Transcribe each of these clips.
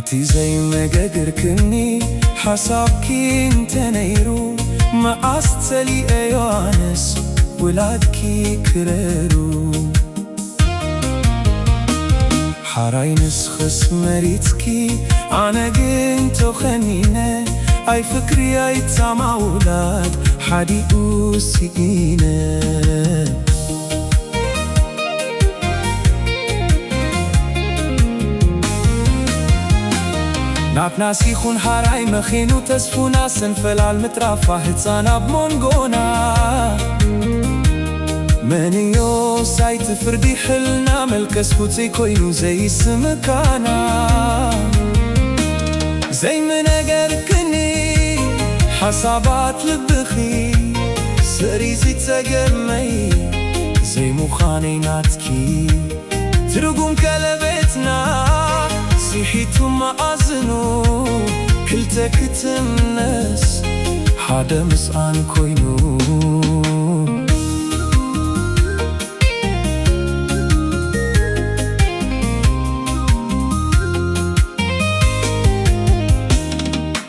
أنتي زي ما جاجركني حسابكي انت نيرو ما أستلي أيوانس ولادكي كرارو حراينس خس مريتكي أنا جنتو خنينة أي فكري أي تسامع ولاد حدي أوسينة نابناسي خون حراي مخينو تسفونا سنفل عالمترافة هتصانا بمونغونا منيو سايت فردي حلنا ملكس فوتي كوينو زي سمكانا زي مناقركني حسابات لبخي سريزي تقمي زي مخاني ناتكي ترقوم كلبتنا سيحيتو ما أزنو كلتك تمنس حدا مسقان كوينو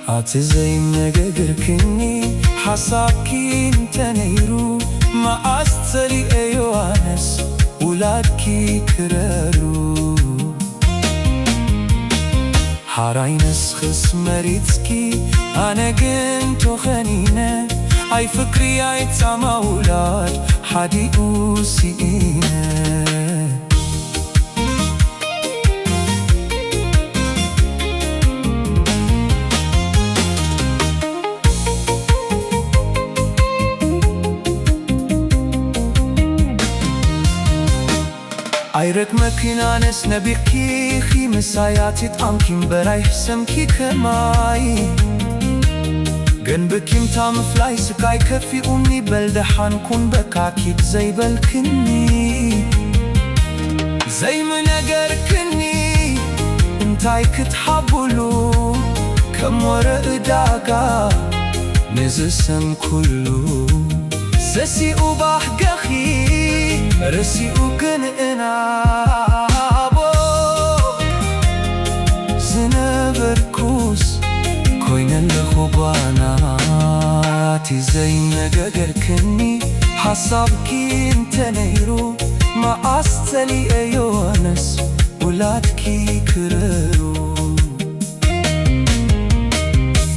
عطي زي ما جاجركني حسابكي انت نيرو ما أستلي أيوانس ولادكي كرارو حراينس خس مريتكي أنا جنتو خنينة أي فكري أي تسامع ولاد حدي أوسينة أيرك مكينانس نبيكي خي مساياتي تأمكين براي حسمكي كماي جنبكيم تام فلاي سكاي كفي أمي بلدحان كون بكاكيد زي بالكني زي من أجركني انتاي كتحبولو كم ورق داقا نزسم كلو سسي وبحقخي رسي وكنقنا بو زنبر كوس كوين الخباناتي زي ما جاجركني حسابكي انت نيرو ما أستلي أيوانس ولادكي كرارو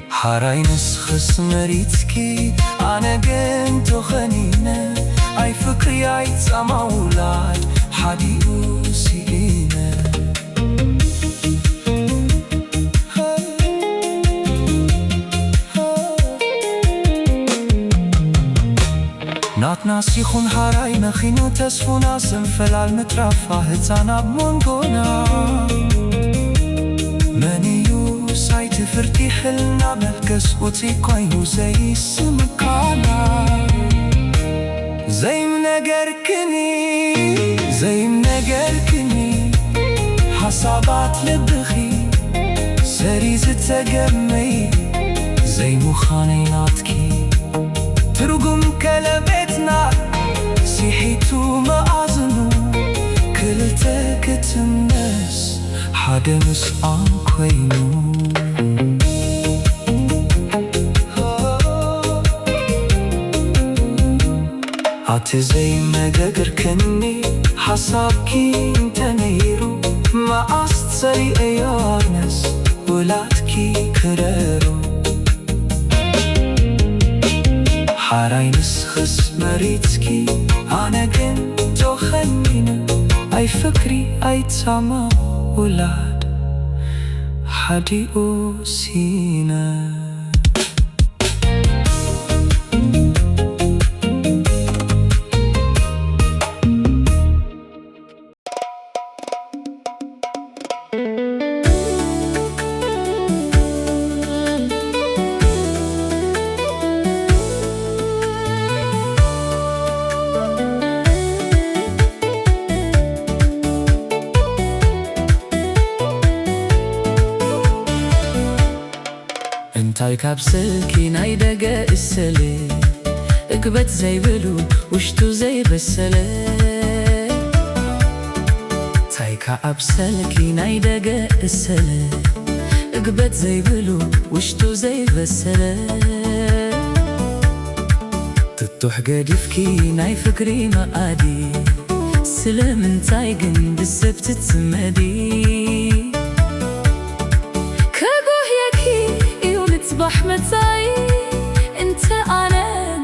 حراينس خس مريتكي أنا جنتو خنينة أي فكري أي تسامع ولاد حدي أوسينة ناتناسي خون حراي مخينو تسفونا سنفل عالمترافة هتصانا بمونغونا منيو سايت فردي حلنا ملكس وتي كوينو زي سمكانا زي مناقركني حسابات لبخي سريز تقمي زي مخاني ناتكي ترقم كلبتنا سيحيتو ما أزنو كلتك تمنس حدا مسقان كوينو عطي زي ما جاجركني حسابكي انت نيرو ما أستلي أيوانس ولادكي كرارو حراينس خس مريتكي أنا جنتو خنينة أي فكري أي تسامع ولاد حدي أوسينة انتاي كابسلكي نايدقة السلي اقبت زي بلو وشتو زي بسلي تاي كابسلكي نايدقة السلي እግበት ዘይብሉ ውሽጡ ዘይበሰለ ትቱሕ ገዲፍኪ ናይ ፍቅሪ መኣዲ ስለምንታይ ግን ብሰብ ትትመዲ ከጎህየኪ እዩ ምጽባሕ መጻኢ እንተ ኣነ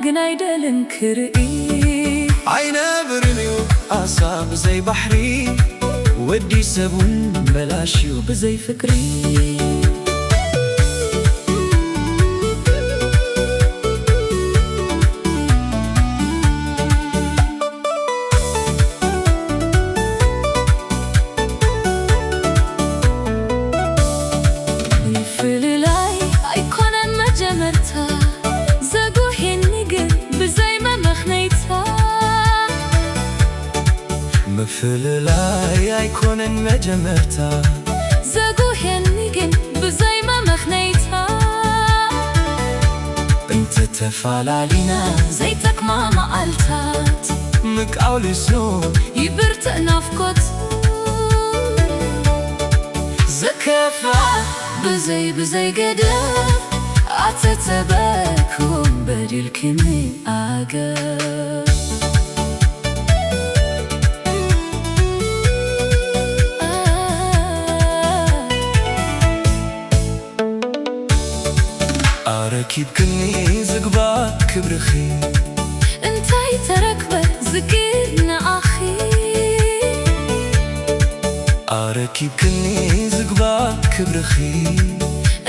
ግን ኣይደልን ክርኢ ኣይነብርን እዩ ኣሳ ብዘይ ባሕሪ ወዲ ሰቡን በላሽዩ ብዘይ ፍቅሪ ፍልላይ ኣይኮነን መጀመርታ ዘጉሄኒ ግን ብዘይ መመኽነይታ ምፍልላይ ኣይኮነን መጀመርታ ዘጉሄኒ ግን ብዘይ መመኽነይታ እንተ ተፋላሊና ዘይጠቅማ መዓልታት ምቃውልሶ ይብርትዕ ናፍቆት ዘከፋ ብዘይ ገደብ ኣተተበኩም በዲልክኒ ኣገር ኣረኪብክኒ ዝግባእ ክብርኺ እንታይ ተረክበ ዝግድ ንኣኺ ኣረኪብክኒ ዝግባእ ክብርኺ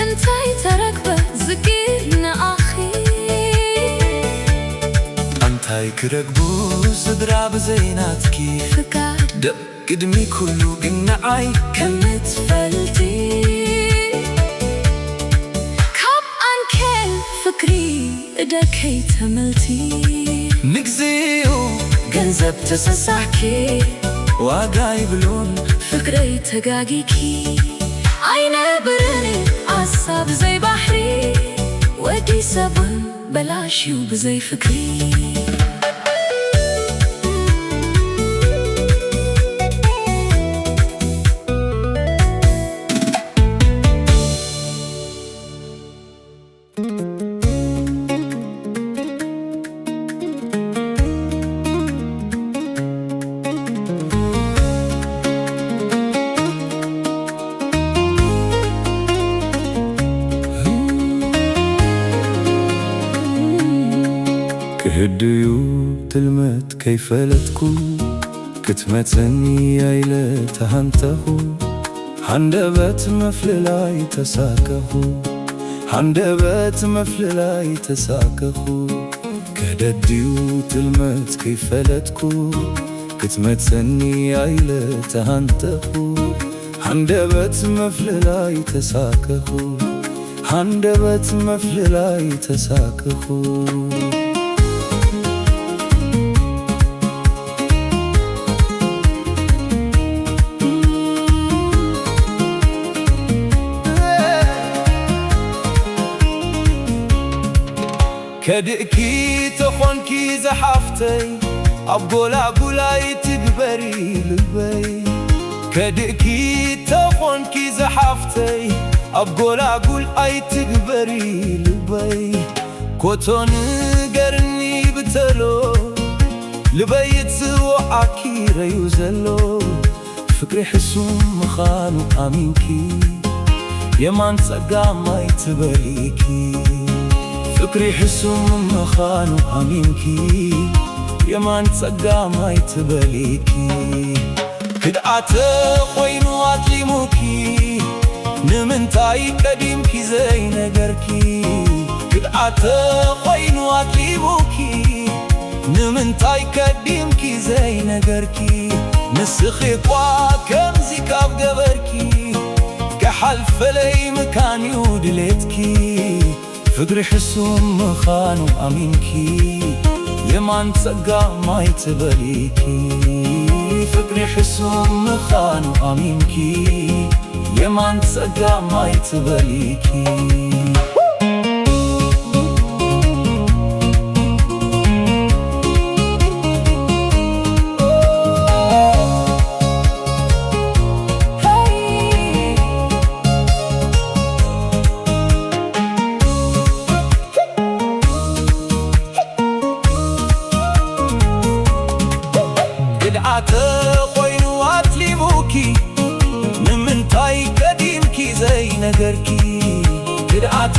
እንታይ ተረክበ ዝግድ ንኣኺ እንታይ ክረግቡ ስድራ ብዘይናትኪ ፍቃድ ደብ ቅድሚ ኩሉ ግን ንዓይ ከምትፈልቲ ካብ ኣንኬል ፍቅሪ እደከይ ተመልቲ ንግዚኡ ገንዘብ ተሰሳሕኪ ዋጋ ይብሉን ፍቅረይ ተጋጊኪ ኣይነበርን ኣሳ ብዘይ ባሕሪ ወዲ ሰቡን በላሽዩ ብዘይ ፍቅሪ ክህድዩ ትልመት ከይፈለጥኩ ክትመፀኒ ያይለ ተሃንተኹ ሃንደበት መፍልላይ ተሳከኹ ሃንደበት መፍልላይ ተሳከኹ ከደድዩ ትልመት ከይፈለጥኩ ክትመፀኒ ያይለ ተሃንተኹ ሃንደበት መፍልላይ ተሳከኹ ሃንደበት መፍልላይ ተሳከኹ ከድእኪ ተኾንኪ ዘሓፍተይ ኣብ ጎላጉላይ ትግበሪ ልበይ ከድእኪ ተኾንኪ ዘሓፍተይ ኣብ ጎላጉል ኣይትግበሪ ልበይ ኮቶ ንገርኒ ብተሎ ልበይ ጽዋዓኪ ረዩ ዘሎ ፍቅሪ ሕሱም ምዃኑ ኣሚንኪ የማን ጸጋማይ ትበሊኪ ፍቅሪ ሕሱም ምዃኑ ኣሚንኪ የማን ጸጋማይ ትበሊኪ ክድኣተ ኾይኑ ኣትሊሙኪ ንምንታይ ቀዲምኪ ዘይነገርኪ ክድኣተ ኾይኑ ኣትሊሙኪ ንምንታይ ቀዲምኪ ዘይነገርኪ ንስኺ እኳ ከምዚ ካብ ገበርኪ ከሓልፈለይ ምካንዩ ድሌትኪ ፍቅሪ ሕሱም ምዃኑ ኣሚንኪ የማን ጸጋማይ ትበሊኪ ፍቅሪ ሕሱም ምዃኑ ኣሚንኪ የማን ጸጋማይ ትበሊኪ ክድኣተ ኾይኑ ኣትሊሙኪ ንምንታይ ቀዲምኪ ዘይነገርኪ ክድኣተ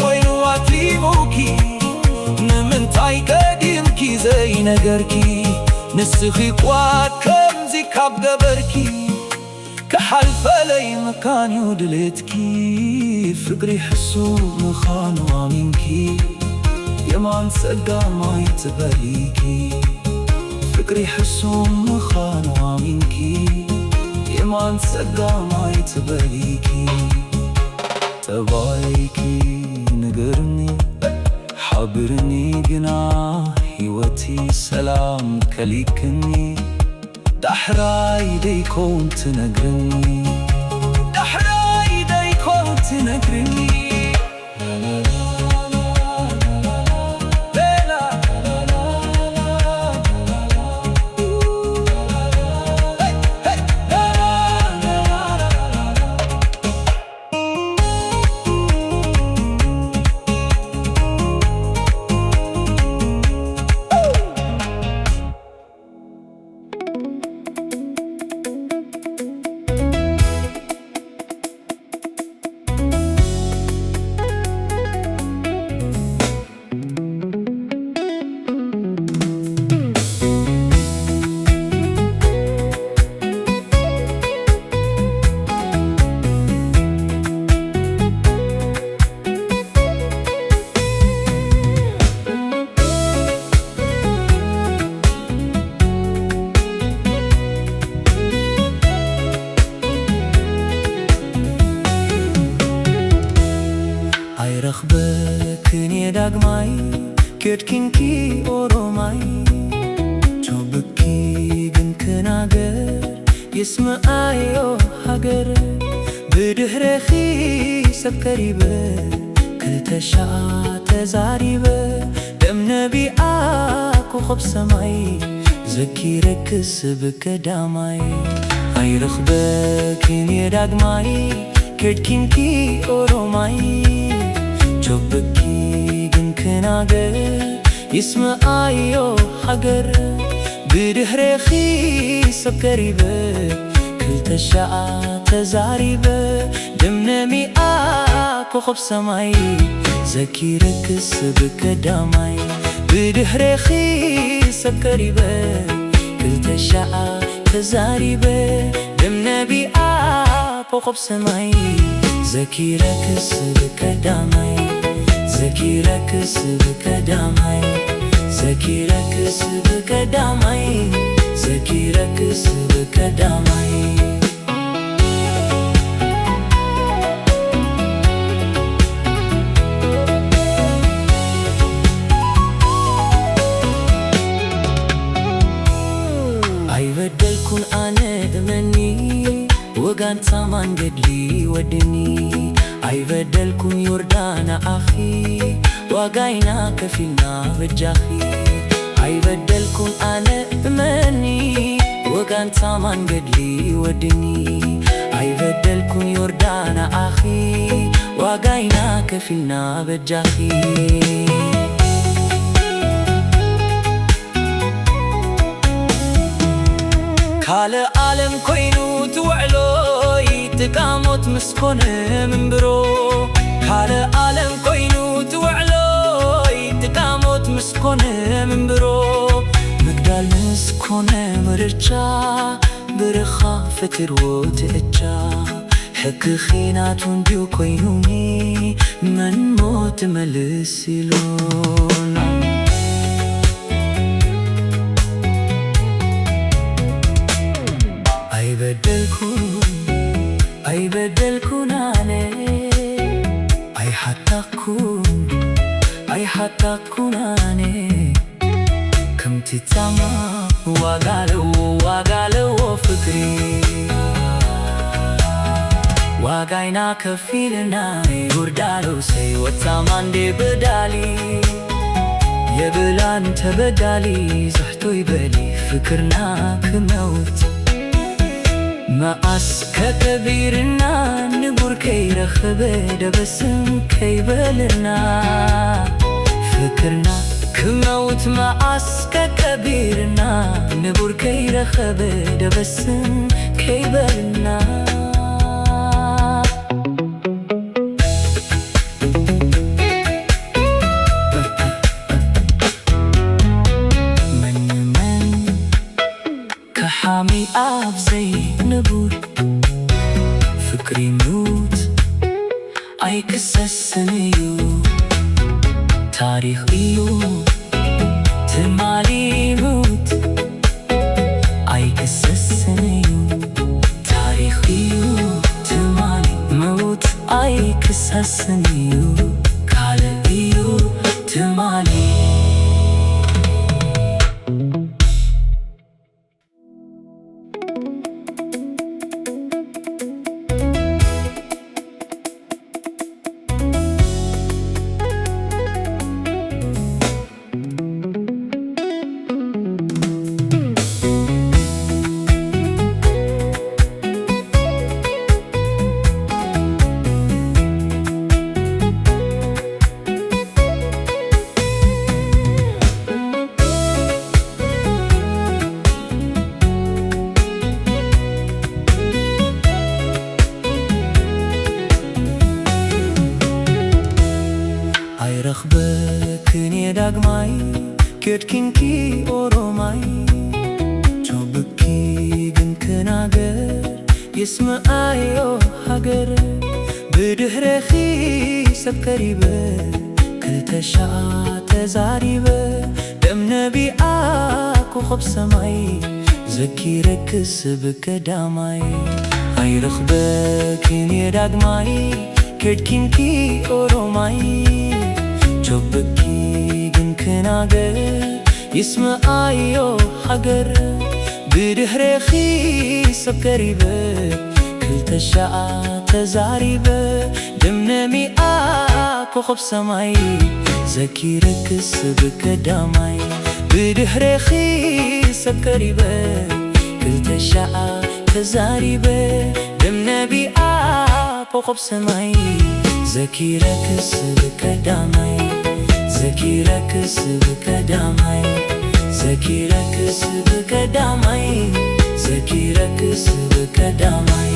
ኾይኑ ኣትሊሙኪ ንምንታይ ቀዲምኪ ዘይነገርኪ ንስኺ እኳ ከምዚ ካብ ገበርኪ ክሓልፈለይ መካንዩ ድሌትኪ ፍቅሪ ሕሱም ምዃኑ ኣሚንኪ የማን ጸጋማይ ትበሊኪ ፍቅሪ ሕሱም ምዃኑ ኣሚንኪ የማን ጸጋማይ ትበሊኪ ጠባይኪ ንገርኒ ሓብርኒ ግና ሕይወቲ ሰላም ከሊክኒ ዳሕራይ ደይኮን ትነግርኒ ዳሕራይ ደይኮን ትነግርኒ ኣይረኽበክን ዳግማይ ከድኪንኪ ኦሮማይ ቾብኪ ግን ክናገር ይስምዓዮ ሃገር ብድሕረኺ ሰብ ቀሪበ ክልተሻዓ ተዛሪበ ደም ነቢኣ ኮኸብ ሰማይ ዘኪረክስ ብቀዳማይ ኣይረኽበክን ዳግማይ ከድኪንኪ ኦሮማይ ቾብኪ ግን ክናገር ይስምዓዮ ሃገር ብድሕረኺ ሰብ ቀሪበ ክልተሻዓ ተዛሪበ ደም ነቢኣ ኮኸብ ሰማይ ዘኪረክስ ብቀዳማይ ብድሕረኺ ሰብ ቀሪበ ክልተሻዓ ተዛሪበ ደም ነቢኣ ኮኸብ ሰማይ ዘኪረክስ ብቀዳማይ ዘኪረክስ ብቀዳማይ ዘኪረክስ ብቀዳማይ ዘኪረክስ ብቀዳማይ ኣይበደልኩን ኣነ እመኒ ወጋንታ መንገዲ ወድኒ ኣይበደልኩን ዮርዳና ኣኺ ዋጋይና ከፊልና በጃኺ ኣይበደልኩን ኣነ እመኒ ወጋንታ መንገዲ ወድኒ ኣይበደልኩን ዮርዳና ኣኺ ዋጋይና ከፊልና በጃኺ ካለ ዓለም ኮይኑ ትውዕሎይ ጥቃሞት ምስኮነ ምንብሮ ካለ ዓለም ኮይኑ ትውዕሎይ ጥቃሞት ምስኮነ ምንብሮ ምግዳል ምስኮነ ምርጫ ብርኻ ፈትርዎ ትእቻ ሕጊ ኺናቱን ድዩ ኮይኑኒ መንሞ ትመልስ ኢሉና ኣይበደልኩን ኣነ ኣይሓታኩን ኣነ ከምቲ ጻማ ዋጋለዎ ፍቅሪ ዋጋይና ከፊልና ዮርዳኖሰይ ወጻማንዴ በዳሊ የብላን ተበዳሊ ዘሕቶ ይበሊ ፍቅርና ክመውት መዓስ ከከቢርና ንጉር ከይረኸበ ደበስም ከይበልና ፍቅርና ክመውት መዓስ ከከቢርና ንቡር ከይረኸበ ደበስም ከይበልና መንመን ከሓሚ ኣብ ዘይንቡር ፍቅሪ ሙት ኣይክሰስን እዩ ታሪኽ እዩ ትማሊ ሙት ኣይክሰስን እዩ ታሪኽ እዩ ትማሊ ሙት ኣይክሰስን እዩ ካልእ እዩ ትማሊ ኣይረኽበክን ዳግማይ ገድኪንኪ ኦሮማይ ቾብኪ ግን ክናገር ይስምዓዮ ሃገር ብድሕረኺ ሰብ ቀሪበ ክልተሻዓ ተዛሪበ ደም ነቢኣ ኮኸብ ሰማይ ዘኪረክስ ብቀዳማይ ኣይረኽበክን ዳግማይ ገድኪንኪ ኦሮማይ ቾብኪ ግን ክናገር ይስምዓዮ ሃገር ብድሕረኺ ሰብ ቀሪበ ክልተሻዓ ተዛሪበ ደም ነቢኣ ኮኸብ ሰማይ ዘኪረክስ ብቀዳማይ ብድሕረኺ ሰብ ቀሪበ ክልተሻዓ ተዛሪበ ደም ነቢኣ ኮኸብ ሰማይ ዘኪረክስ ብቀዳማይ ዘኪረክስ ብቀዳማይ ዘኪረክስ ብቀዳማይ ዘኪረክስ ብቀዳማይ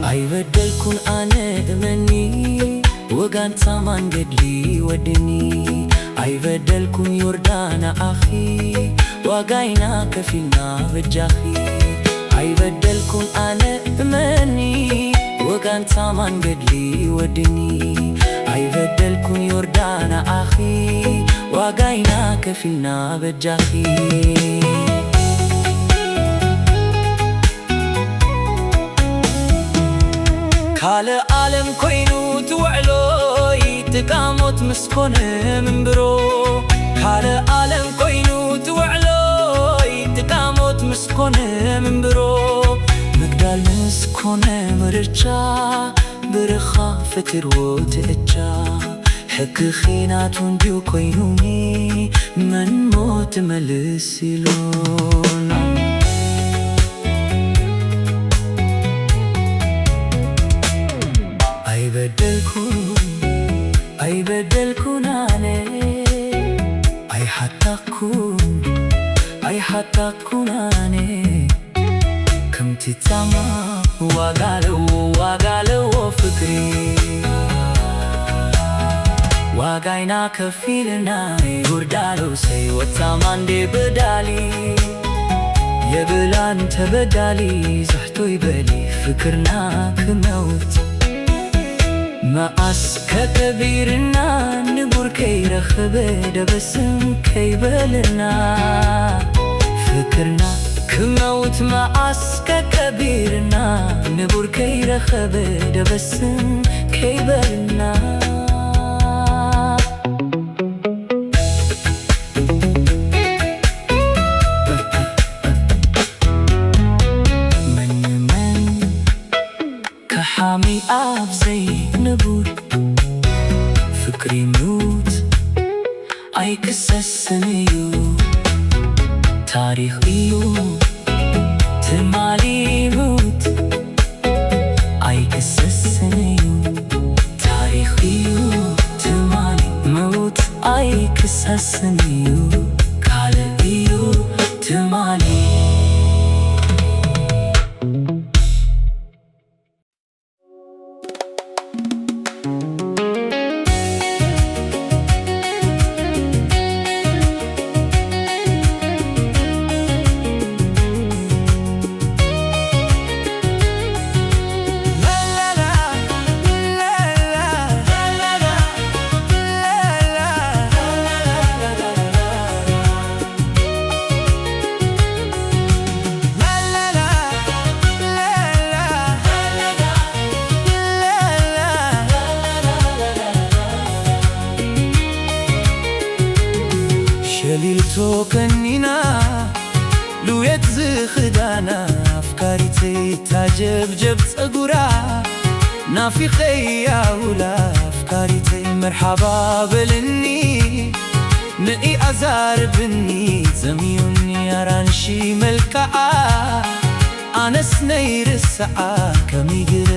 ኣይበደልኩን ኣነ እመኒ ወጋንታ መንገድሊ ወድኒ ኣይበደልኩን ዮርዳና ኣኺ ዋጋይና ከፊልና በጃኺ ኣይበደልኩን ኣነ እመኒ ወጋንታ መንገድሊ ወድኒ ኣይበደልኩን ዮርዳና ኣኺ ዋጋይና ከፊልና በጃኺ ካልእ ዓለም ኮይኑ ትውዕሎይ ትቃሞት ምስኮነ ምንብሮ ካልእ ዓለም ኮይኑ ትውዕሎይ ትቃሞት ምስኮነ ምንብሮ ምግዳል ምስኮነ ምርጫ ብርኻ ፈትርዎ ትእቻ ሕጊ ኺናቱ እንድዩ ኮይኑኒ መንሞ ትመልስ ኢሉን ኣይበደልኩን ኣነ ኣይሓታኩን ኣነ ከምቲ ጻማ ዋጋለዎ ፍቅሪ ዋጋይና ከፊልና ይውርዳለውሰይ ወጻማ እንዴ በዳሊ የብላን ተበዳሊ ዘሕቶ ይበሊ ፍቅርና ክመውት መዓስ ከከቢርና ንቡር ከይረኸበ ደበስም ከይበልና ፍቅርና ክመውት መዓስ ከከቢርና ንቡር ከይረኸበ ደበስም ከይበልና መንመን ከሓሚ ኣብ ዘይንቡር ፍቅሪ ሙት ኣይክሰስን እዩ ታሪኽ እዩ ትማሊ ሙት ኣይክሰስን እዩ ታሪኽ እዩ ትማሊ ሙት ኣይክሰስን እዩ ካልእ እዩ ትማሊ ሸሊልቶ ከኒና ሉየት ዝኽዳና ኣፍካሪተይ ታጀብጀብ ፀጉራ ናፊኸያ ውላ ኣፍካሪተይ መርሓባ በልኒ ንኢ ኣዛርብኒ ዘምዩኒ ኣራንሺ መልክዓ ኣነስ ነይርስዓ ከመይ ግረ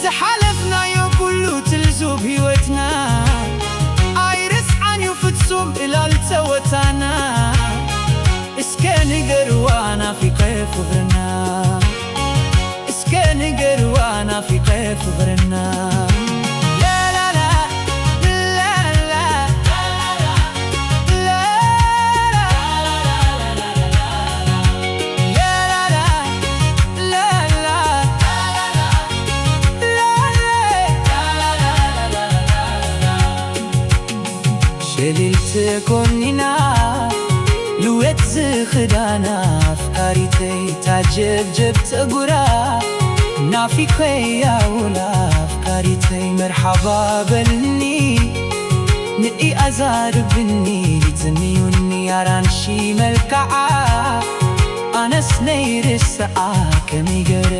ዝሓለፍናዮ ኩሉ ትልዙ ብሂወትና ኣይርስዓንዩ ፍጹም ኢላል ፀወታና እስከ ንገርዋ ናፊቐ ፍቕርና እስከ ንገርዋ ናፊቐ ፍቕርና ሸሊልቲ ኮኒና ሉየት ዝኽዳና ኣፍካሪተይ ታጀብጀብ ፀጉራ ናፊኸያ ውላ ኣፍካሪተይ መርሓባ በልኒ ንኢ ኣዛርብኒ ዘምዩኒ ኣራንሺ መልክዓ ኣነስ ነይርስዓ ከመይ ገረ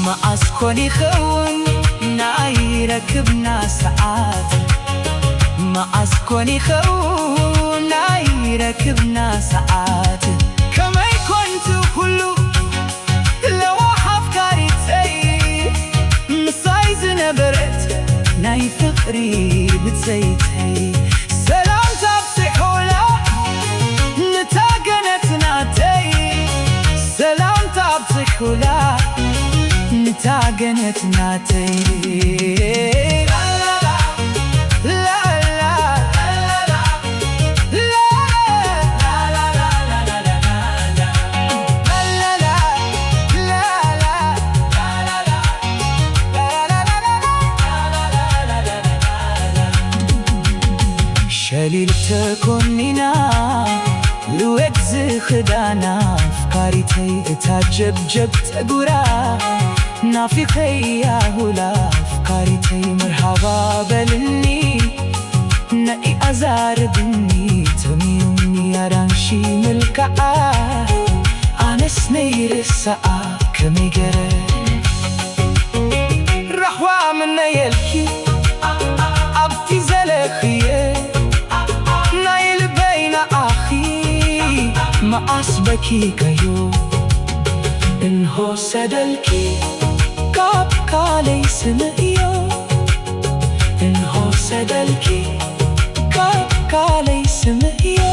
መዓዝ ኮን ይኸውን ናይረክብና ሰዓት መዓዝ ኮን ይኸውን ናይረክብና ሰዓት ከመይ ኮንቱ ኩሉ ለዋሕ ኣፍካሪተይ ምሳይ ዝነበረት ናይ ፍቕሪ ብፅይተይ ሰላምታ ኣብፅሑላ ንታ ገነት ናተይ ሰላምታ ኣብፅሑላ ንታ ገነት ናተይ ሸሊልቲ ኮኒና ሉየት ዝኽዳና ኣፍካሪተይ ታጀብጀብ ፀጉራ ናፊኸያ ውላ ኣፍካሪተይ መርሓባ በልኒ ንኢ ኣዛርብኒ ዘምዩኒ ኣራንሺ መልክዓ ኣነስ ነይርስዓ ከመይ ገረ ረሕዋ ምነየልኪ ኣብቲ ዘለኽየ ናይ ማአስበኪ ከዮ እንሆ ሰደልኪ ካብ ካለይ ስምእዮ እንሆ ሰደልኪ ካብ ካለይ ስምእዮ